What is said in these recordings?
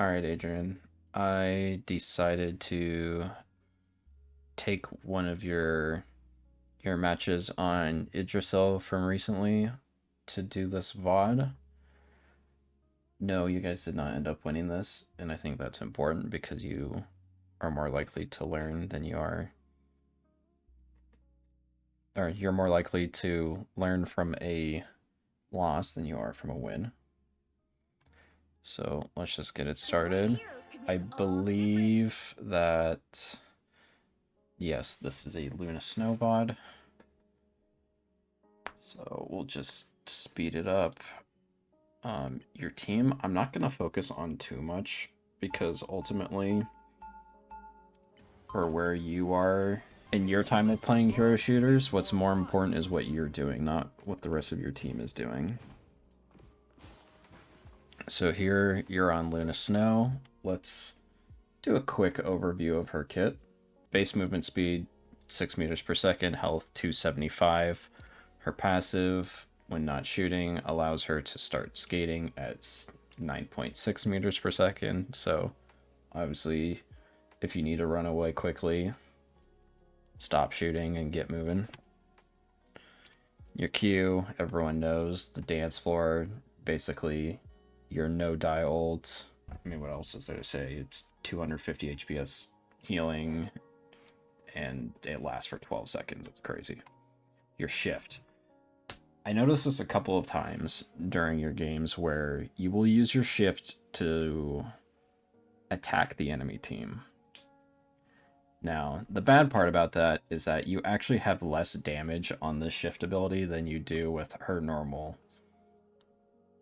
Alright, Adrian. I decided to take one of your matches on Idrisil from recently to do this VOD. No, you guys did not end up winning this, and I think that's important because you are more likely to learn than you are, or you're more likely to learn from a loss than you are from a win. So let's just get it started. I believe that, yes, this is a Luna Snow VOD. So we'll just speed it up. Your team, I'm not going to focus on too much because ultimately, for where you are in your time of playing hero shooters, what's more important is what you're doing, not what the rest of your team is doing. So here you're on Luna Snow. Let's do a quick overview of her kit. Base movement speed 6 meters per second, health 275. Her passive, when not shooting, allows her to start skating at 9.6 meters per second. So obviously, if you need to run away quickly, stop shooting and get moving. Your Q, everyone knows, the dance floor, basically your no-die ult. I mean, what else is there to say? It's 250 HPS healing, and it lasts for 12 seconds. It's crazy. Your shift. I noticed this a couple of times during your games where you will use your shift to attack the enemy team. Now, the bad part about that is that you actually have less damage on this shift ability than you do with her normal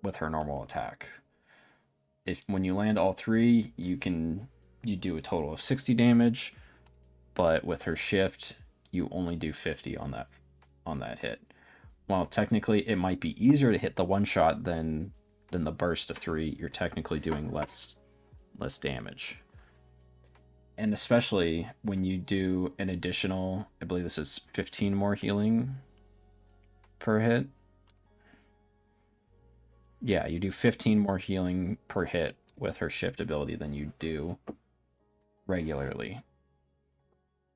attack. When you land all three, you do a total of 60 damage, but with her shift, you only do 50 on that hit. While technically it might be easier to hit the one shot than the burst of 3, you're technically doing less damage. And especially when you do an additional, I believe this is 15 more healing per hit. Yeah, you do 15 more healing per hit with her shift ability than you do regularly.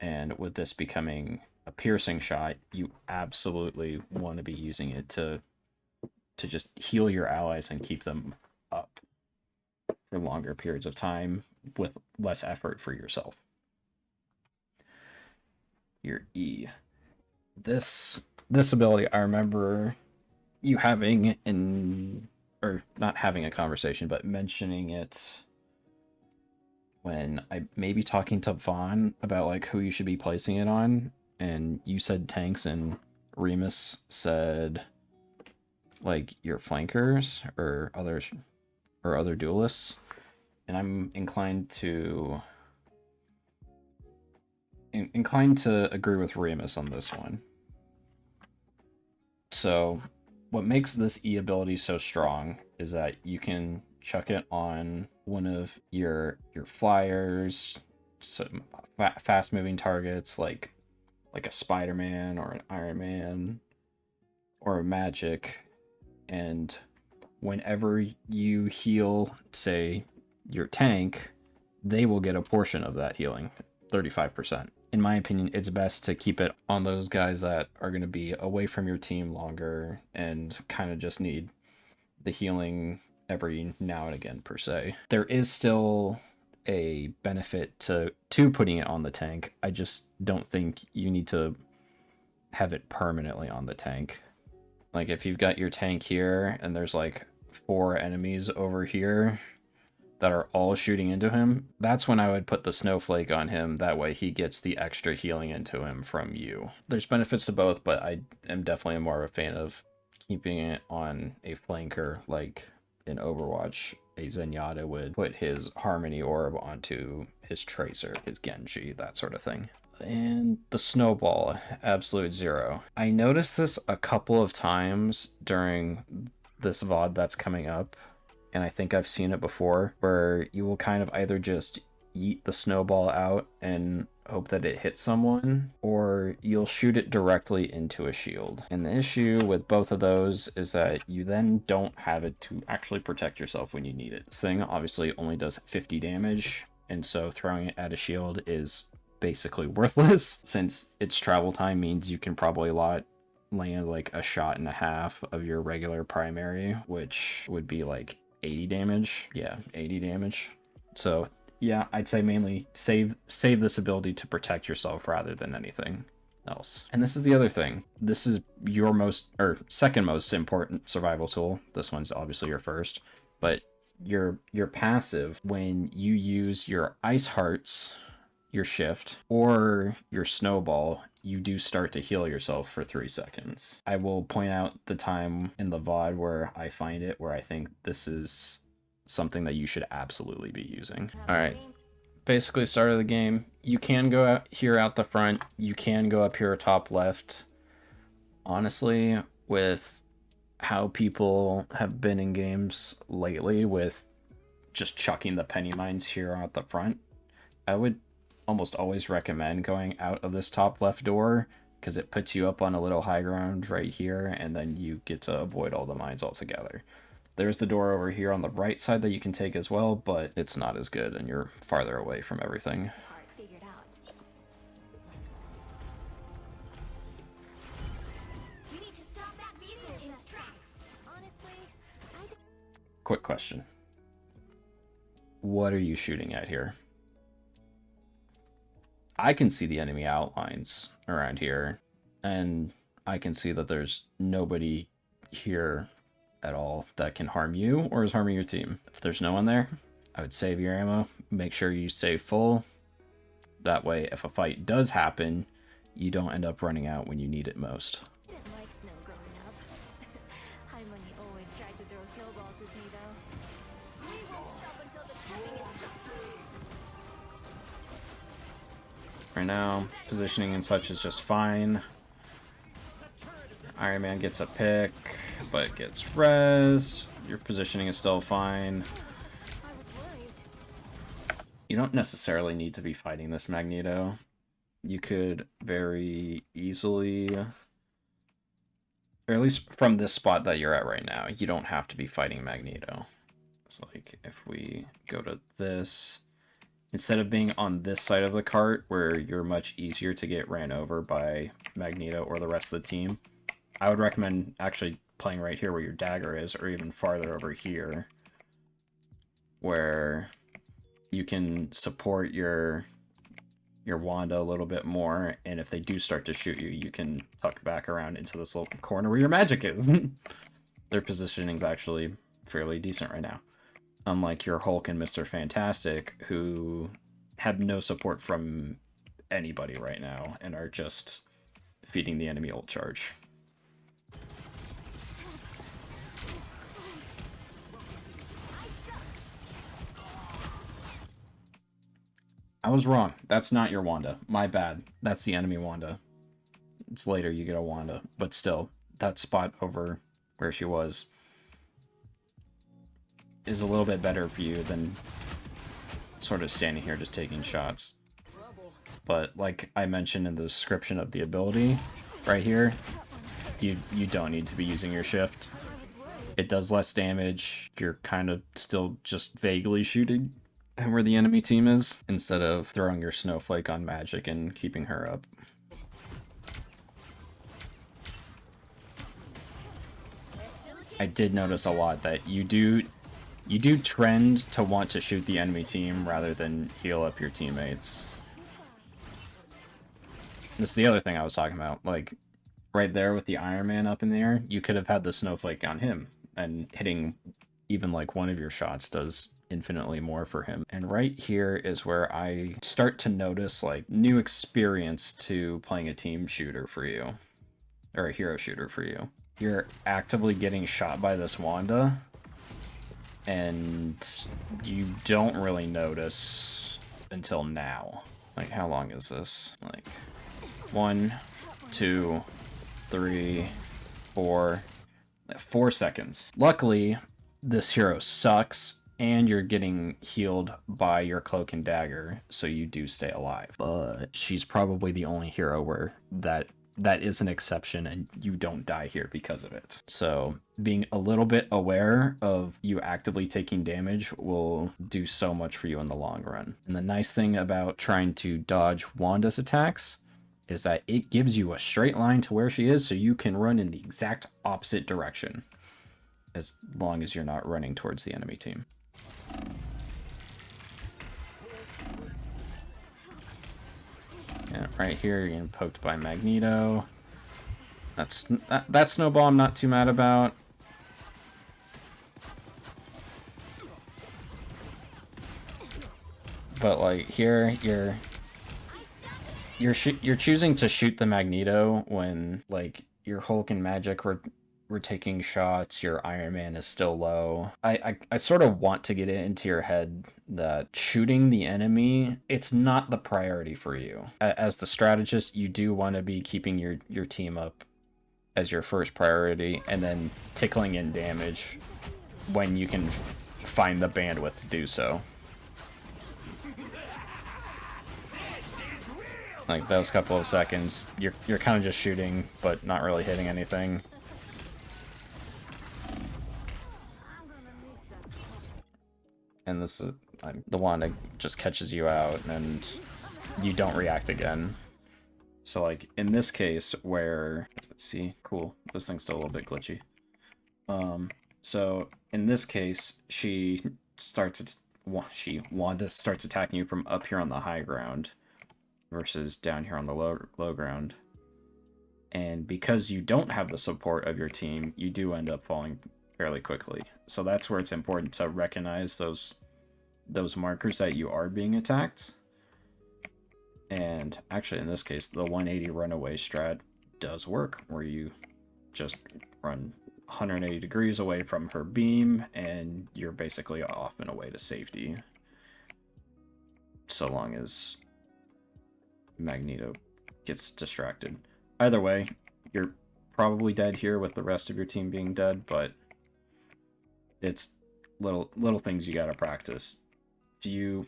And with this becoming a piercing shot, you absolutely want to be using it to just heal your allies and keep them up for longer periods of time with less effort for yourself. Your E. This ability, I remember you having or not having a conversation, but mentioning it when I may be talking to Vaughn about like who you should be placing it on, and you said tanks and Remus said like your flankers or other duelists, and I'm inclined to agree with Remus on this one. So what makes this E ability so strong is that you can chuck it on one of your flyers, some fast moving targets like a Spider-Man or an Iron Man or a Magic, and whenever you heal, say, your tank, they will get a portion of that healing, 35%. In my opinion, it's best to keep it on those guys that are going to be away from your team longer and kind of just need the healing every now and again, per se. There is still a benefit to putting it on the tank. I just don't think you need to have it permanently on the tank. Like if you've got your tank here and there's like 4 enemies over here that are all shooting into him, that's when I would put the snowflake on him. That way he gets the extra healing into him from you. There's benefits to both, but I am definitely more of a fan of keeping it on a flanker, like in Overwatch. A Zenyatta would put his Harmony Orb onto his Tracer, his Genji, that sort of thing. And the Snowball, Absolute Zero. I noticed this a couple of times during this VOD that's coming up, and I think I've seen it before, where you will kind of either just yeet the snowball out and hope that it hits someone, or you'll shoot it directly into a shield. And the issue with both of those is that you then don't have it to actually protect yourself when you need it. This thing obviously only does 50 damage, and so throwing it at a shield is basically worthless, since its travel time means you can probably land like a shot and a half of your regular primary, which would be like 80 damage. Yeah, 80 damage. So yeah, I'd say mainly save this ability to protect yourself rather than anything else. And this is the other thing. This is your second most important survival tool. This one's obviously your first, but your passive, when you use your ice hearts, your shift, or your snowball, you do start to heal yourself for 3 seconds. I will point out the time in the VOD where I find it, where I think this is something that you should absolutely be using. All right, basically start of the game. You can go out here out the front. You can go up here top left. Honestly, with how people have been in games lately with just chucking the penny mines here out the front, I would almost always recommend going out of this top left door, because it puts you up on a little high ground right here, and then you get to avoid all the mines altogether. There's the door over here on the right side that you can take as well, but it's not as good and you're farther away from everything. Quick question. What are you shooting at here? I can see the enemy outlines around here, and I can see that there's nobody here at all that can harm you or is harming your team. If there's no one there, I would save your ammo, make sure you stay full. That way, if a fight does happen, you don't end up running out when you need it most. Right now, positioning and such is just fine. Iron Man gets a pick, but gets res. Your positioning is still fine. You don't necessarily need to be fighting this Magneto. You could very easily, or at least from this spot that you're at right now, you don't have to be fighting Magneto. It's like if we go to this, instead of being on this side of the cart where you're much easier to get ran over by Magneto or the rest of the team, I would recommend actually playing right here where your dagger is, or even farther over here, where you can support your Wanda a little bit more, and if they do start to shoot you, you can tuck back around into this little corner where your magic is. Their positioning's actually fairly decent right now. Unlike your Hulk and Mr. Fantastic, who have no support from anybody right now and are just feeding the enemy ult charge. I was wrong. That's not your Wanda. My bad. That's the enemy Wanda. It's later you get a Wanda, but still, that spot over where she was is a little bit better view than sort of standing here just taking shots. But like I mentioned in the description of the ability, right here, you don't need to be using your shift. It does less damage. You're kind of still just vaguely shooting at where the enemy team is, instead of throwing your snowflake on magic and keeping her up. I did notice a lot that you do trend to want to shoot the enemy team rather than heal up your teammates. This is the other thing I was talking about. Like, right there with the Iron Man up in the air, you could have had the snowflake on him, and hitting even like one of your shots does infinitely more for him. And right here is where I start to notice like new experience to playing a team shooter for you, or a hero shooter for you. You're actively getting shot by this Wanda, and you don't really notice until now. Like, how long is this? Like 1, 2, 3, 4 seconds. Luckily, this hero sucks and you're getting healed by your cloak and dagger, so you do stay alive. But she's probably the only hero where that is an exception and you don't die here because of it. So being a little bit aware of you actively taking damage will do so much for you in the long run. And the nice thing about trying to dodge Wanda's attacks is that it gives you a straight line to where she is, so you can run in the exact opposite direction as long as you're not running towards the enemy team. Yeah, right here you're getting poked by Magneto. That snowball I'm not too mad about. But like here you're choosing to shoot the Magneto when like your Hulk and Magic were taking shots, your Iron Man is still low. I sort of want to get it into your head that shooting the enemy, it's not the priority for you. As the strategist, you do want to be keeping your team up as your first priority, and then tickling in damage when you can find the bandwidth to do so. Like those couple of seconds, you're kind of just shooting, but not really hitting anything. And this is the one that just catches you out, and you don't react again. So like in this case, where let's see, cool, this thing's still a little bit glitchy. So in this case, Wanda starts attacking you from up here on the high ground versus down here on the low ground. And because you don't have the support of your team, you do end up falling fairly quickly. So that's where it's important to recognize those markers that you are being attacked. And actually in this case, the 180 runaway strat does work, where you just run 180 degrees away from her beam and you're basically off and away to safety. So long as Magneto gets distracted. Either way, you're probably dead here with the rest of your team being dead, but it's little things you gotta practice. If you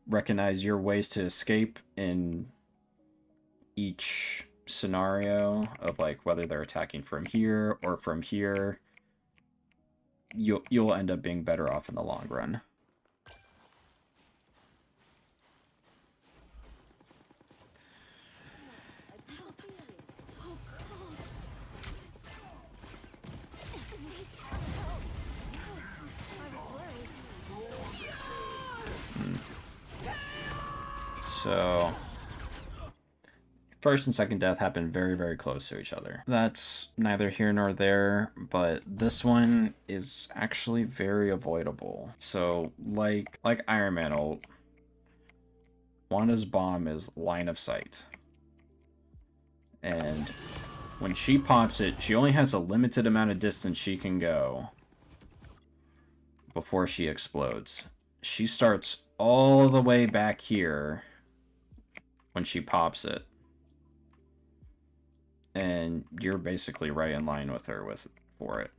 recognize your ways to escape in each scenario of like whether they're attacking from here or from here, you'll end up being better off in the long run. So, first and second death happen very, very close to each other. That's neither here nor there, but this one is actually very avoidable. So, like Iron Man ult, Wanda's bomb is line of sight. And when she pops it, she only has a limited amount of distance she can go before she explodes. She starts all the way back here when she pops it, and you're basically right in line with her for it.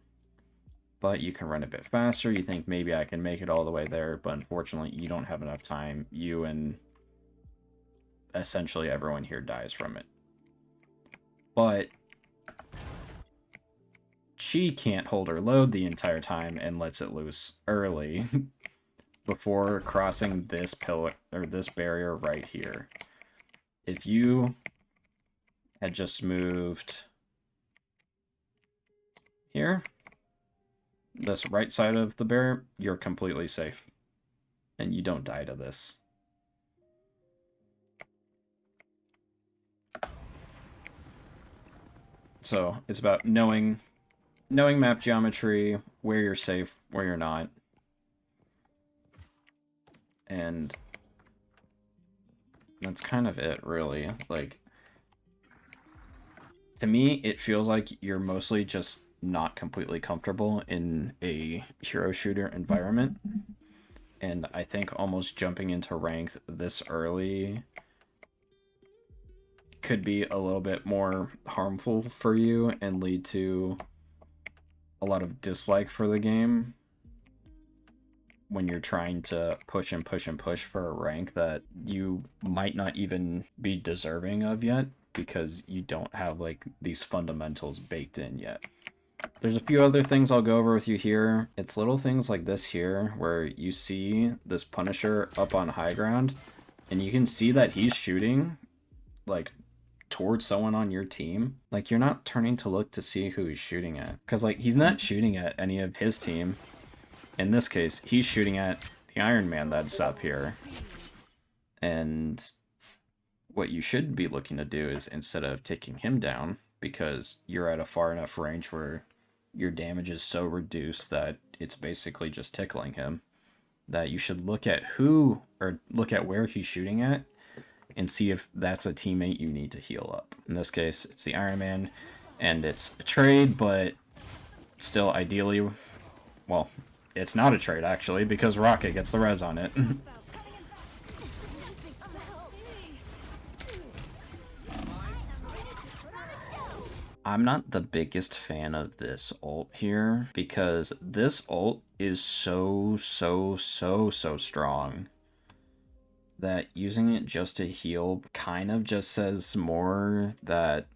But you can run a bit faster. You think maybe I can make it all the way there, but unfortunately you don't have enough time. You and essentially everyone here dies from it. But she can't hold her load the entire time and lets it loose early before crossing this pillar or this barrier right here. If you had just moved here, this right side of the barrier, you're completely safe. And you don't die to this. So it's about knowing map geometry, where you're safe, where you're not. And that's kind of it, really. Like, to me, it feels like you're mostly just not completely comfortable in a hero shooter environment. And I think almost jumping into ranked this early could be a little bit more harmful for you and lead to a lot of dislike for the game. when you're trying to push and push and push for a rank that you might not even be deserving of yet, because you don't have like these fundamentals baked in yet. There's a few other things I'll go over with you here. It's little things like this here where you see this Punisher up on high ground and you can see that he's shooting like towards someone on your team. Like, you're not turning to look to see who he's shooting at, because like he's not shooting at any of his team. In this case, he's shooting at the Iron Man that's up here. And what you should be looking to do is, instead of taking him down, because you're at a far enough range where your damage is so reduced that it's basically just tickling him, that you should look at where he's shooting at and see if that's a teammate you need to heal up. In this case, it's the Iron Man, and it's a trade, but still ideally, well, it's not a trade actually, because Rocket gets the res on it. I'm not the biggest fan of this ult here, because this ult is so strong that using it just to heal kind of just says more that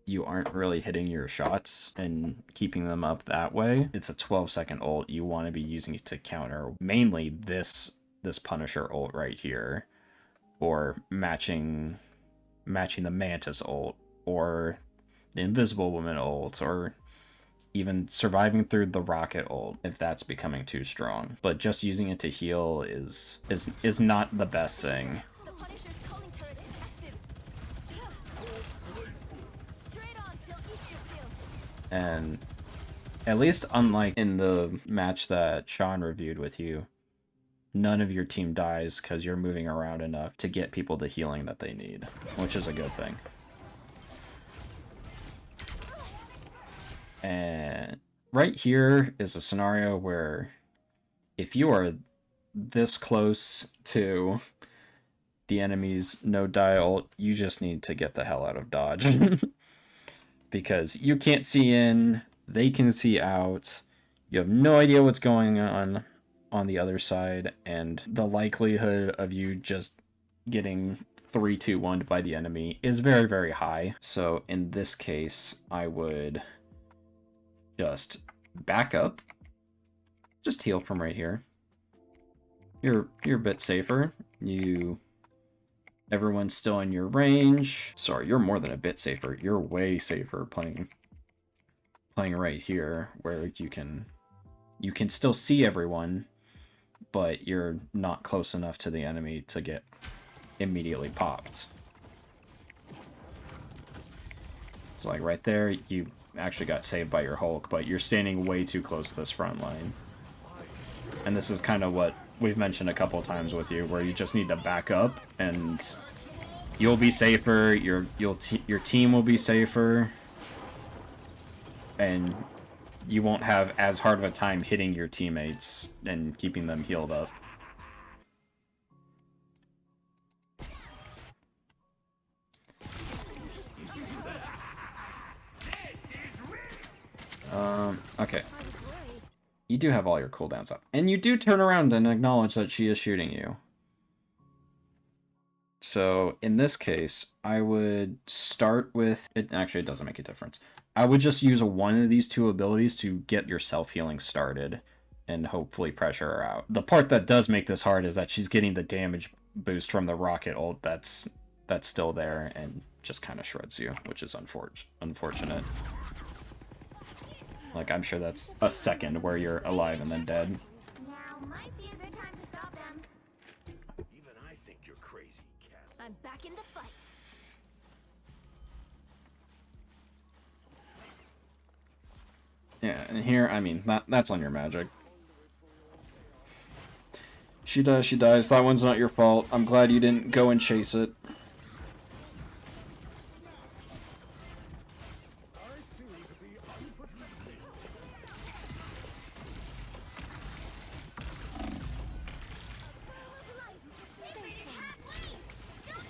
you aren't really hitting your shots and keeping them up that way. It's a 12-second ult. You want to be using it to counter mainly this Punisher ult right here, or matching the Mantis ult, or the Invisible Woman ult, or even surviving through the Rocket ult if that's becoming too strong. But just using it to heal is not the best thing. And at least unlike in the match that Sean reviewed with you, none of your team dies because you're moving around enough to get people the healing that they need, which is a good thing. And right here is a scenario where if you are this close to the enemy's no-die ult, you just need to get the hell out of dodge. Because you can't see in, they can see out, you have no idea what's going on the other side, and the likelihood of you just getting 3-2-1'd by the enemy is very, very high. So in this case, I would just back up, just heal from right here. You're a bit safer. Everyone's still in your range. Sorry, you're more than a bit safer. You're way safer playing right here, where you can still see everyone, but you're not close enough to the enemy to get immediately popped. So like right there, you actually got saved by your Hulk, but you're standing way too close to this front line. And this is kind of what we've mentioned a couple of times with you, where you just need to back up and you'll be safer, your team will be safer, and you won't have as hard of a time hitting your teammates and keeping them healed up. Okay. You do have all your cooldowns up. And you do turn around and acknowledge that she is shooting you. So, in this case, I would start with... Actually, it doesn't make a difference. I would just use one of these two abilities to get your self-healing started and hopefully pressure her out. The part that does make this hard is that she's getting the damage boost from the Rocket ult that's still there and just kind of shreds you, which is unfortunate. Like, I'm sure that's a second where you're alive and then dead. Now might be a good time to stop them. Even I think you're crazy, Cass. I'm back in the fight. Yeah, and here, I mean, that's on your magic. She dies. That one's not your fault. I'm glad you didn't go and chase it.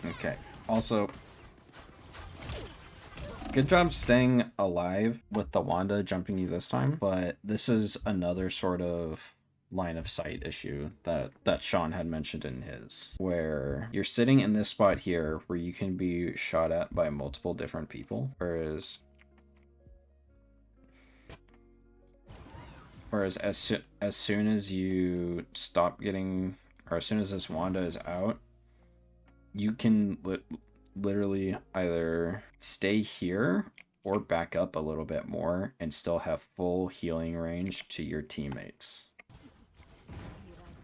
Okay, also, good job staying alive with the Wanda jumping you this time, but this is another sort of line of sight issue that Sean had mentioned in his, where you're sitting in this spot here where you can be shot at by multiple different people, whereas as soon as you stop getting, or as soon as this Wanda is out, you can literally either stay here or back up a little bit more and still have full healing range to your teammates.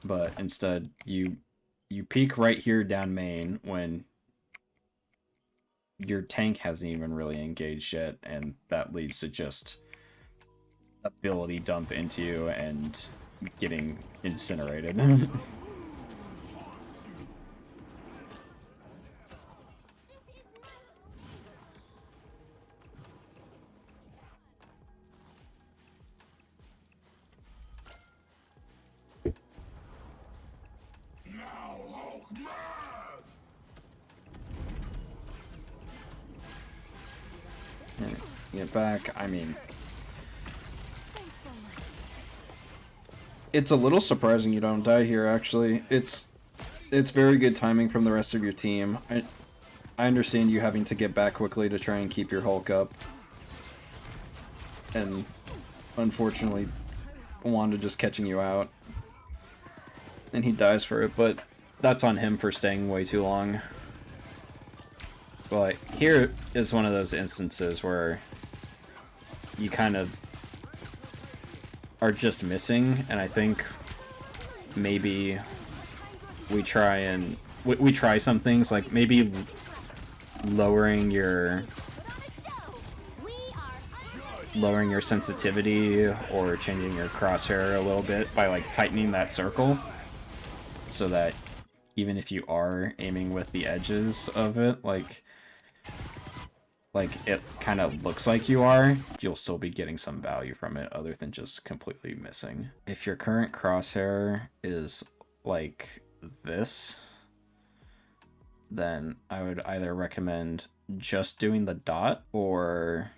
But instead, you peek right here down main when your tank hasn't even really engaged yet, and that leads to just ability dump into you and getting incinerated. Get back. I mean, it's a little surprising you don't die here, actually. It's very good timing from the rest of your team. I understand you having to get back quickly to try and keep your Hulk up. And unfortunately, Wanda just catching you out. And he dies for it, but that's on him for staying way too long. But here is one of those instances where you kind of are just missing, and I think maybe we try some things, like maybe lowering your sensitivity or changing your crosshair a little bit by like tightening that circle so that even if you are aiming with the edges of it, like it kind of looks like you are, you'll still be getting some value from it other than just completely missing. If your current crosshair is like this, then I would either recommend just doing the dot, or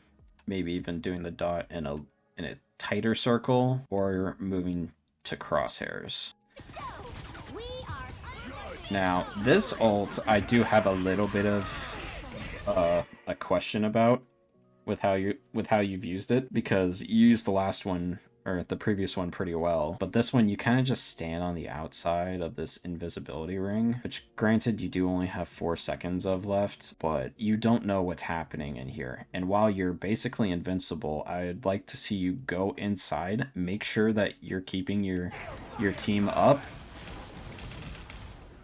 maybe even doing the dot in a tighter circle, or moving to crosshairs. Now, this ult I do have a little bit of a question about with how you've used it, because you used the last one, or the previous one, pretty well, but this one you kind of just stand on the outside of this invisibility ring, which granted you do only have 4 seconds of left, but you don't know what's happening in here, and while you're basically invincible, I'd like to see you go inside, make sure that you're keeping your team up,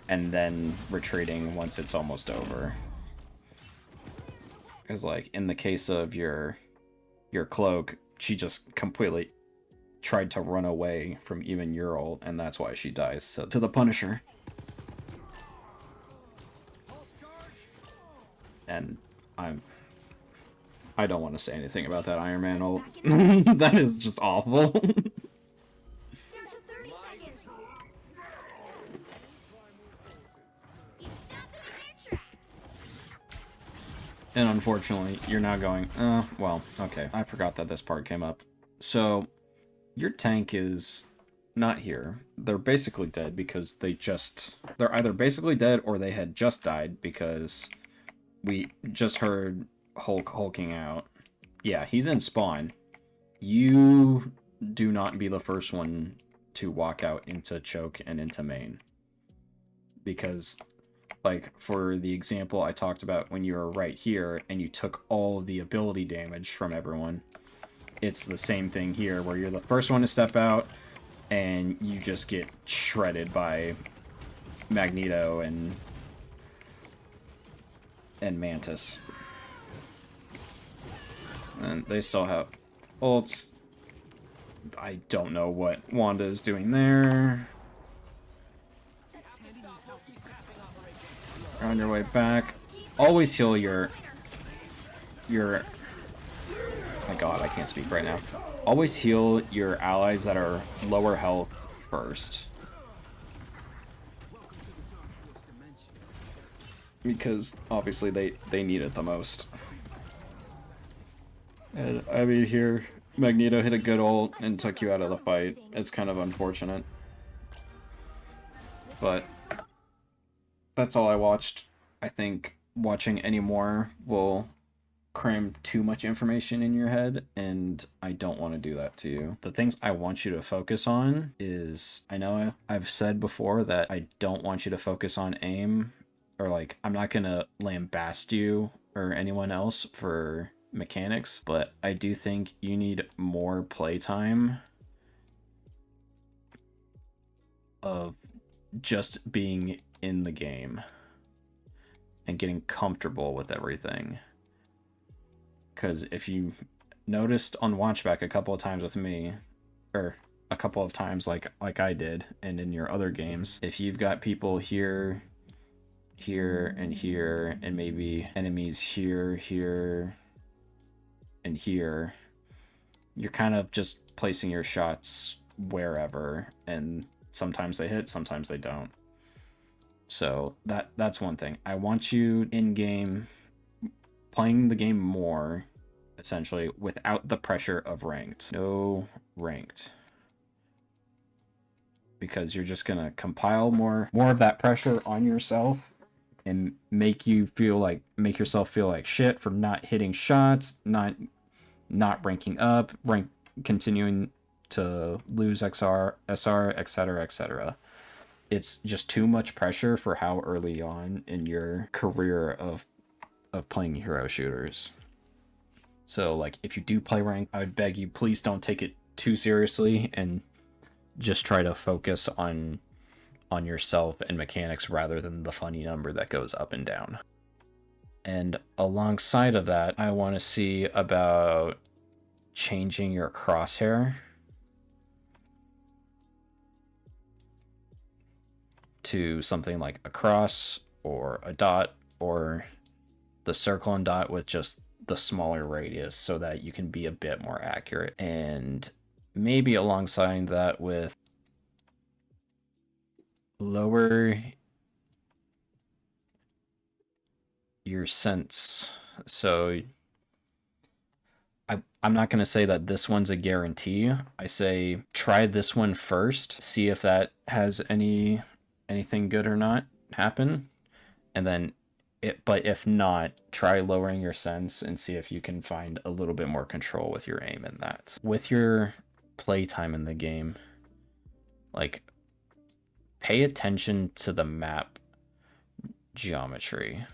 and then retreating once it's almost over. Because, like, in the case of your cloak, she just completely tried to run away from even your ult, and that's why she dies to the Punisher. And I don't want to say anything about that Iron Man ult. That is just awful. And unfortunately, you're now going, well, okay, I forgot that this part came up. So, your tank is not here. They're basically dead because they're either basically dead or they had just died because we just heard Hulk hulking out. Yeah, he's in spawn. You do not be the first one to walk out into choke and into main. Because, like, for the example I talked about when you were right here and you took all of the ability damage from everyone, it's the same thing here where you're the first one to step out and you just get shredded by Magneto and Mantis. And they still have ults. I don't know what Wanda is doing there. On your way back, always heal your my god, I can't speak right now. Always heal your allies that are lower health first, because obviously they need it the most. And I mean, here Magneto hit a good ult and took you out of the fight. It's kind of unfortunate. But that's all I watched. I think watching any more will cram too much information in your head, and I don't want to do that to you. The things I want you to focus on is, I know I've said before that I don't want you to focus on aim, or like, I'm not gonna lambast you or anyone else for mechanics, but I do think you need more playtime of just being in the game and getting comfortable with everything. Because if you noticed on Watchback a couple of times with me, or a couple of times like I did, and in your other games, if you've got people here, here, and here, and maybe enemies here, here, and here, you're kind of just placing your shots wherever, and sometimes they hit, sometimes they don't. So that's one thing. I want you in game playing the game more, essentially, without the pressure of ranked. No ranked. Because you're just gonna compile more of that pressure on yourself and make yourself feel like shit for not hitting shots, not ranking up, continuing to lose XR, SR, etc., etc. It's just too much pressure for how early on in your career of playing hero shooters. So like, if you do play rank, I would beg you, please don't take it too seriously and just try to focus on yourself and mechanics rather than the funny number that goes up and down. And alongside of that, I want to see about changing your crosshair to something like a cross or a dot, or the circle and dot with just the smaller radius, so that you can be a bit more accurate. And maybe alongside that with lower your sense. So I'm not going to say that this one's a guarantee. I say try this one first, see if that has anything good or not happen, and then but if not, try lowering your sense and see if you can find a little bit more control with your aim in that. With your playtime in the game, like, pay attention to the map geometry.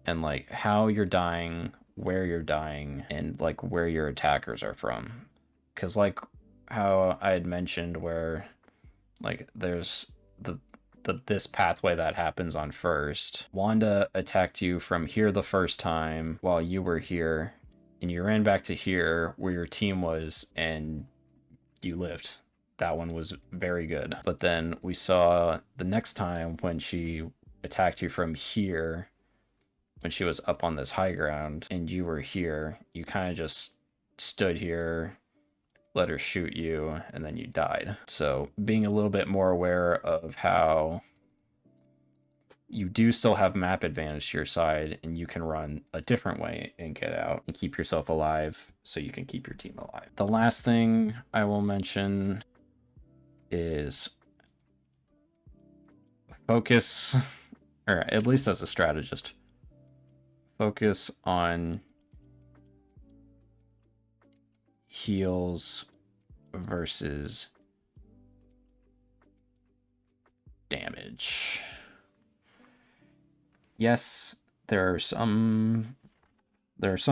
And like how you're dying, where you're dying, and like where your attackers are from. Cause like how I had mentioned where like there's this pathway that happens on first. Wanda attacked you from here the first time while you were here, and you ran back to here where your team was, and you lived. That one was very good. But then we saw the next time when she attacked you from here, when she was up on this high ground and you were here, you kind of just stood here, let her shoot you, and then you died. So being a little bit more aware of how you do still have map advantage to your side, and you can run a different way and get out and keep yourself alive so you can keep your team alive. The last thing I will mention is focus, or at least as a strategist, focus on heals versus damage. Yes, there are some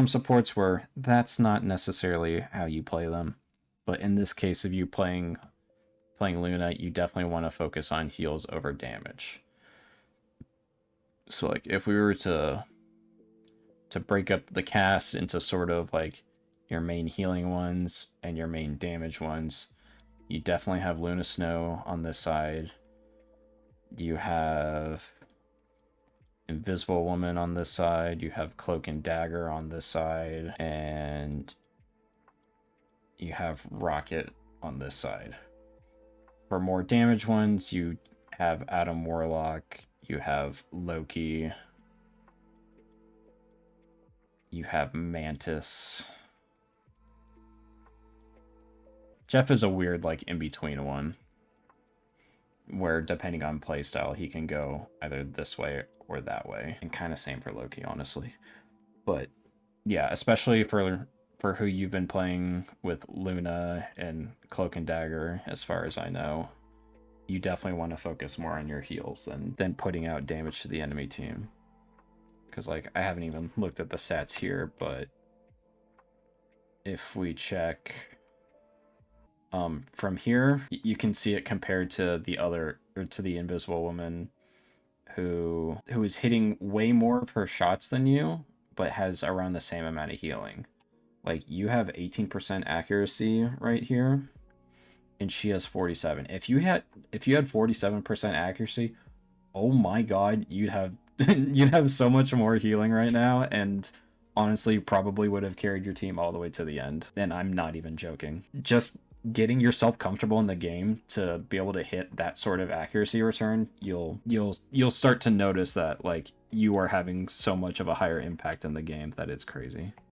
supports where that's not necessarily how you play them, but in this case of you playing Luna, you definitely want to focus on heals over damage. So like, if we were to break up the cast into sort of like your main healing ones and your main damage ones, you definitely have Luna Snow on this side. You have Invisible Woman on this side. You have Cloak and Dagger on this side. And you have Rocket on this side. For more damage ones, you have Adam Warlock. You have Loki. You have Mantis. Jeff is a weird, like, in-between one, where depending on playstyle, he can go either this way or that way. And kind of same for Loki, honestly. But yeah, especially for who you've been playing with Luna and Cloak and Dagger, as far as I know, you definitely want to focus more on your heals than putting out damage to the enemy team. Because, like, I haven't even looked at the stats here, but if we check from here, you can see it compared to the other, or to the Invisible Woman, who is hitting way more of her shots than you, but has around the same amount of healing. Like, you have 18% accuracy right here, and she has 47. If you had 47% accuracy, oh my god, you'd have you'd have so much more healing right now, and honestly probably would have carried your team all the way to the end. And I'm not even joking. Just getting yourself comfortable in the game to be able to hit that sort of accuracy return, you'll start to notice that, like, you are having so much of a higher impact in the game that it's crazy.